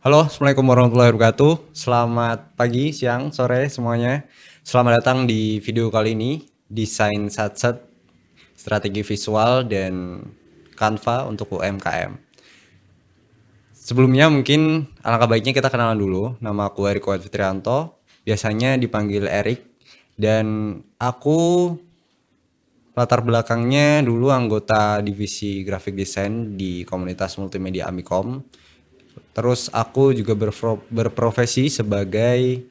Halo, Assalamualaikum warahmatullahi wabarakatuh. Selamat pagi, siang, sore semuanya. Selamat datang di video kali ini, Desain Satset, Strategi Visual, dan Canva untuk UMKM. Sebelumnya mungkin alangkah baiknya kita kenalan dulu. Nama aku Eriko Fitrianto, biasanya dipanggil Erik. Dan aku latar belakangnya dulu anggota divisi graphic design di komunitas multimedia Amikom. Terus aku juga berprofesi sebagai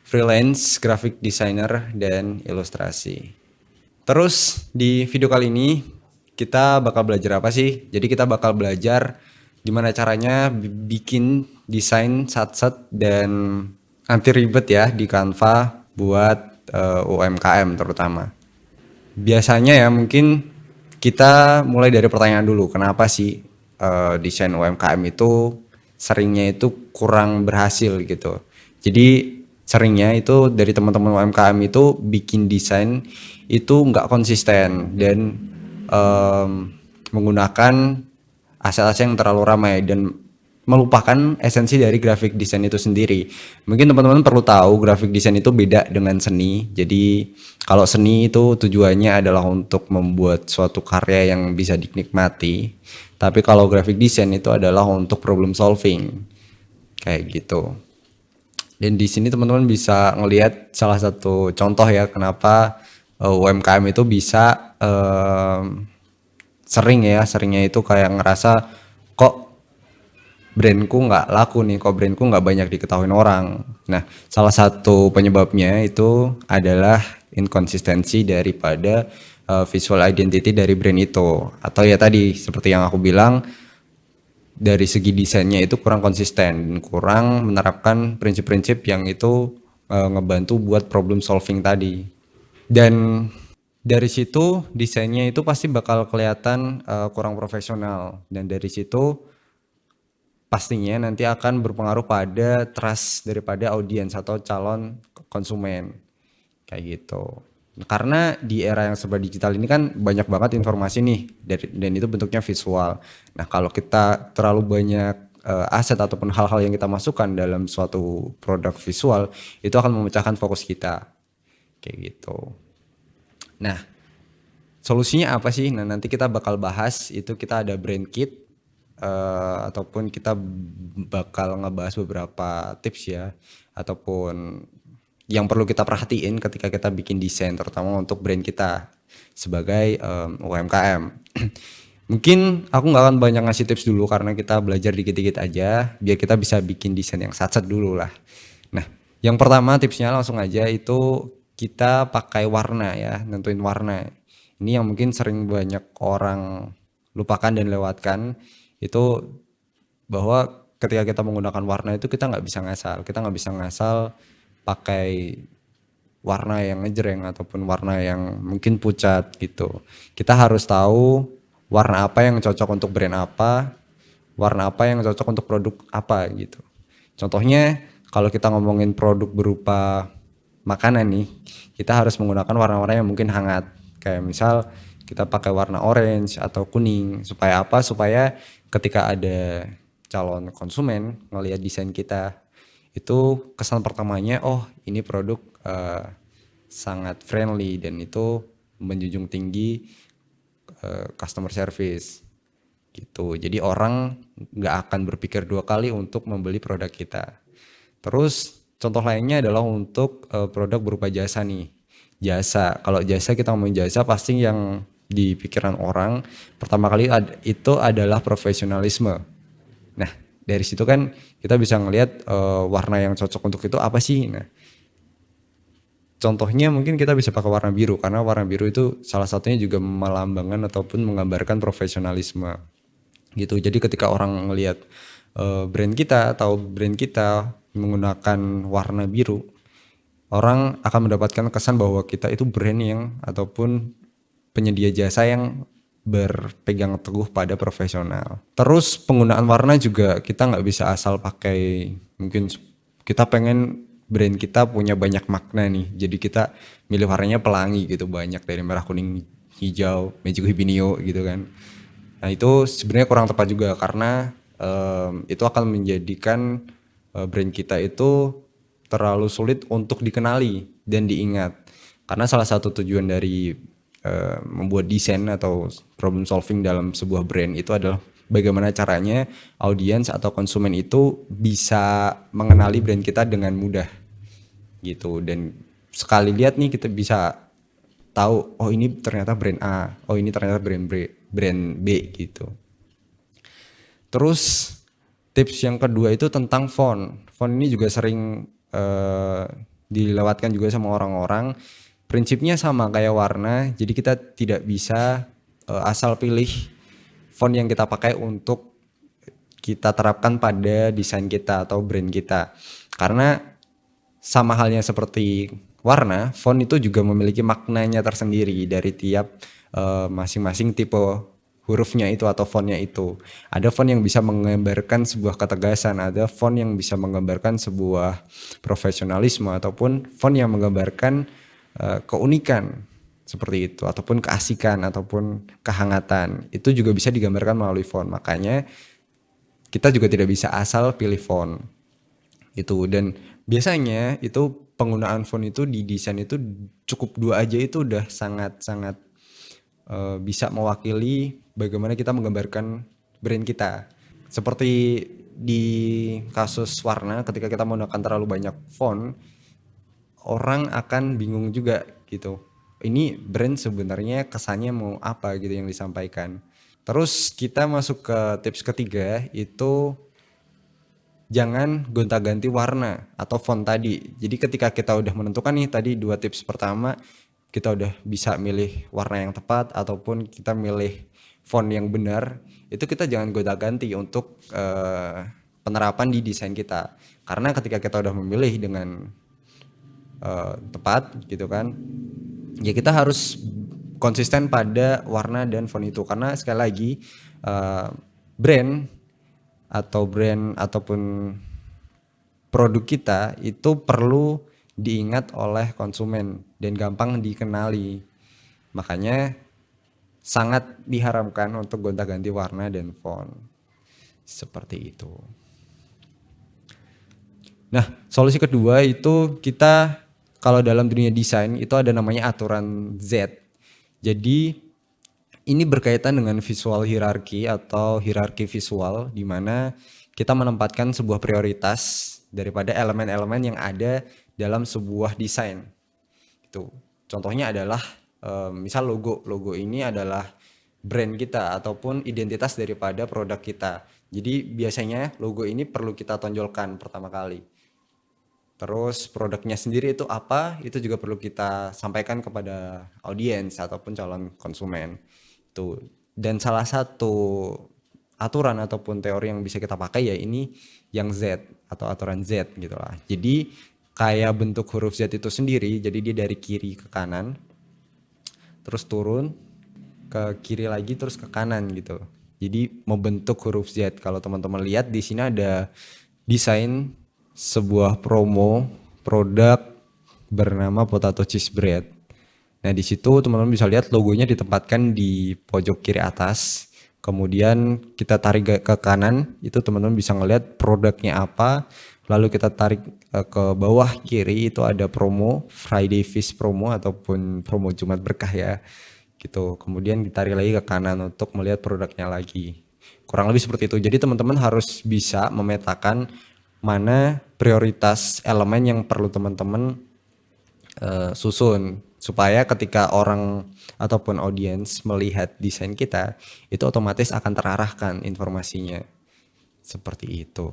freelance graphic designer dan ilustrasi. Terus di video kali ini kita bakal belajar apa sih? Jadi kita bakal belajar gimana caranya bikin desain satset dan anti ribet ya di Canva buat UMKM terutama. Biasanya ya mungkin kita mulai dari pertanyaan dulu, kenapa sih desain UMKM itu seringnya itu kurang berhasil gitu. Jadi seringnya itu dari teman-teman UMKM itu bikin desain itu nggak konsisten dan menggunakan aset-aset yang terlalu ramai dan melupakan esensi dari graphic design itu sendiri. Mungkin teman-teman perlu tahu graphic design itu beda dengan seni. Jadi kalau seni itu tujuannya adalah untuk membuat suatu karya yang bisa dinikmati. Tapi kalau graphic design itu adalah untuk problem solving. Kayak gitu. Dan di sini teman-teman bisa ngelihat salah satu contoh ya kenapa UMKM itu bisa seringnya itu kayak ngerasa kok brandku nggak laku nih, kok brandku nggak banyak diketahui orang. Nah, salah satu penyebabnya itu adalah inkonsistensi daripada visual identity dari brand itu. Atau ya tadi seperti yang aku bilang, dari segi desainnya itu kurang konsisten, kurang menerapkan prinsip-prinsip yang itu ngebantu buat problem solving tadi. Dan dari situ desainnya itu pasti bakal kelihatan kurang profesional, dan dari situ pastinya nanti akan berpengaruh pada trust daripada audiens atau calon konsumen kayak gitu. Karena di era yang serba digital ini kan banyak banget informasi nih dan itu bentuknya visual. Nah, kalau kita terlalu banyak aset ataupun hal-hal yang kita masukkan dalam suatu produk visual, itu akan memecahkan fokus kita kayak gitu. Nah, solusinya apa sih? Nah, nanti kita bakal bahas itu, kita ada brand kit ataupun kita bakal ngebahas beberapa tips ya ataupun yang perlu kita perhatiin ketika kita bikin desain terutama untuk brand kita sebagai UMKM. Mungkin aku nggak akan banyak ngasih tips dulu karena kita belajar dikit-dikit aja biar kita bisa bikin desain yang satset dulu lah. Nah, yang pertama tipsnya langsung aja itu kita pakai warna ya, nentuin warna. Ini yang mungkin sering banyak orang lupakan dan lewatkan, itu bahwa ketika kita menggunakan warna itu kita nggak bisa ngasal pakai warna yang ngejreng ataupun warna yang mungkin pucat gitu. Kita harus tahu warna apa yang cocok untuk brand apa, warna apa yang cocok untuk produk apa gitu. Contohnya kalau kita ngomongin produk berupa makanan nih, kita harus menggunakan warna-warna yang mungkin hangat. Kayak misal kita pakai warna orange atau kuning. Supaya apa? Supaya ketika ada calon konsumen ngelihat desain kita, itu kesan pertamanya, oh ini produk sangat friendly dan itu menjunjung tinggi customer service gitu. Jadi orang nggak akan berpikir dua kali untuk membeli produk kita. Terus contoh lainnya adalah untuk produk berupa jasa nih. Jasa, kalau jasa kita ngomongin jasa pasti yang di pikiran orang pertama kali itu adalah profesionalisme. Nah, dari situ kan kita bisa ngelihat warna yang cocok untuk itu apa sih. Nah, contohnya mungkin kita bisa pakai warna biru karena warna biru itu salah satunya juga melambangkan ataupun menggambarkan profesionalisme gitu. Jadi ketika orang ngelihat brand kita atau brand kita menggunakan warna biru, orang akan mendapatkan kesan bahwa kita itu brand yang ataupun penyedia jasa yang berpegang teguh pada profesional. Terus penggunaan warna juga kita nggak bisa asal pakai, mungkin kita pengen brand kita punya banyak makna nih, jadi kita milih warnanya pelangi gitu, banyak dari merah, kuning, hijau, magic hibinio gitu kan. Nah itu sebenarnya kurang tepat juga karena itu akan menjadikan brand kita itu terlalu sulit untuk dikenali dan diingat. Karena salah satu tujuan dari membuat desain atau problem solving dalam sebuah brand itu adalah bagaimana caranya audiens atau konsumen itu bisa mengenali brand kita dengan mudah gitu. Dan sekali lihat nih kita bisa tahu, oh ini ternyata brand A, oh ini ternyata brand B gitu. Terus tips yang kedua itu tentang font. Font ini juga sering dilewatkan juga sama orang-orang. Prinsipnya sama kayak warna, jadi kita tidak bisa asal pilih font yang kita pakai untuk kita terapkan pada desain kita atau brand kita. Karena sama halnya seperti warna, font itu juga memiliki maknanya tersendiri dari tiap masing-masing tipe hurufnya itu atau fontnya itu. Ada font yang bisa menggambarkan sebuah ketegasan, ada font yang bisa menggambarkan sebuah profesionalisme, ataupun font yang menggambarkan keunikan seperti itu, ataupun keasikan, ataupun kehangatan. Itu juga bisa digambarkan melalui font. Makanya kita juga tidak bisa asal pilih font itu. Dan biasanya itu penggunaan font itu di desain itu cukup 2 aja itu udah sangat-sangat bisa mewakili bagaimana kita menggambarkan brand kita. Seperti di kasus warna, ketika kita menggunakan terlalu banyak font, orang akan bingung juga gitu. Ini brand sebenarnya kesannya mau apa gitu yang disampaikan. Terus kita masuk ke tips ketiga, itu jangan gonta-ganti warna atau font tadi. Jadi ketika kita udah menentukan nih tadi 2 tips pertama, kita udah bisa milih warna yang tepat ataupun kita milih font yang benar, itu kita jangan gonta-ganti untuk penerapan di desain kita. Karena ketika kita udah memilih dengan tepat gitu kan, ya kita harus konsisten pada warna dan font itu. Karena sekali lagi brand ataupun produk kita itu perlu diingat oleh konsumen dan gampang dikenali. Makanya sangat diharapkan untuk gonta-ganti warna dan font seperti itu. Nah, solusi kedua itu kita kalau dalam dunia desain itu ada namanya aturan Z. Jadi ini berkaitan dengan visual hierarki atau hierarki visual, di mana kita menempatkan sebuah prioritas daripada elemen-elemen yang ada dalam sebuah desain. Itu contohnya adalah misal logo ini adalah brand kita ataupun identitas daripada produk kita. Jadi biasanya logo ini perlu kita tonjolkan pertama kali. Terus produknya sendiri itu apa, itu juga perlu kita sampaikan kepada audiens ataupun calon konsumen. Itu. Dan salah satu aturan ataupun teori yang bisa kita pakai ya ini yang Z atau aturan Z gitu lah. Jadi kayak bentuk huruf Z itu sendiri, jadi dia dari kiri ke kanan, terus turun ke kiri lagi, terus ke kanan gitu. Jadi membentuk huruf Z. Kalau teman-teman lihat di sini ada desain sebuah promo produk bernama Potato Cheese Bread. Nah di situ teman-teman bisa lihat logonya ditempatkan di pojok kiri atas. Kemudian kita tarik ke kanan, itu teman-teman bisa ngelihat produknya apa. Lalu kita tarik ke bawah kiri, itu ada promo Friday Fish promo ataupun promo Jumat Berkah ya. Gitu. Kemudian ditarik lagi ke kanan untuk melihat produknya lagi. Kurang lebih seperti itu. Jadi teman-teman harus bisa memetakan mana prioritas elemen yang perlu teman-teman susun, supaya ketika orang ataupun audiens melihat desain kita, itu otomatis akan terarahkan informasinya. Seperti itu.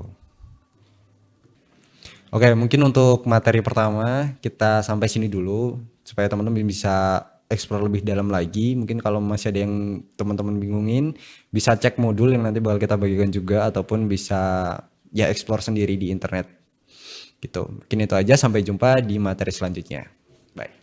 Oke, mungkin untuk materi pertama kita sampai sini dulu, supaya teman-teman bisa explore lebih dalam lagi. Mungkin kalau masih ada yang teman-teman bingungin, bisa cek modul yang nanti bakal kita bagikan juga, ataupun bisa ya explore sendiri di internet gitu. Mungkin itu aja, sampai jumpa di materi selanjutnya. Bye.